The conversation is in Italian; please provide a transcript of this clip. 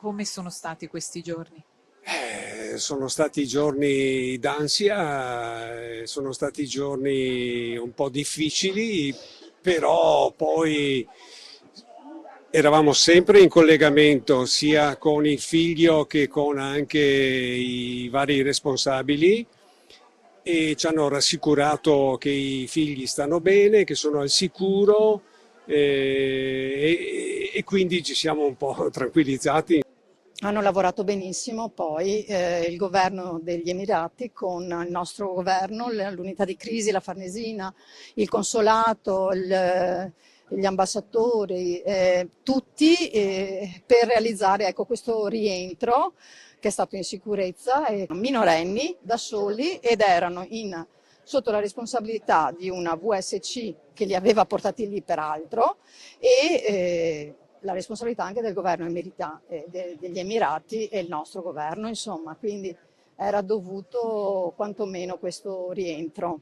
Come sono stati questi giorni? Sono stati giorni d'ansia, sono stati giorni un po' difficili, però poi eravamo sempre in collegamento sia con il figlio che con anche i vari responsabili e ci hanno rassicurato che i figli stanno bene, che sono al sicuro e quindi ci siamo un po' tranquillizzati. Hanno lavorato benissimo poi il governo degli Emirati con il nostro governo, l'unità di crisi, la Farnesina, il consolato, gli ambasciatori, tutti per realizzare ecco, questo rientro che è stato in sicurezza, e minorenni da soli ed erano sotto la responsabilità di una VSC che li aveva portati lì peraltro e la responsabilità anche del governo degli Emirati e il nostro governo, insomma, quindi era dovuto quantomeno questo rientro.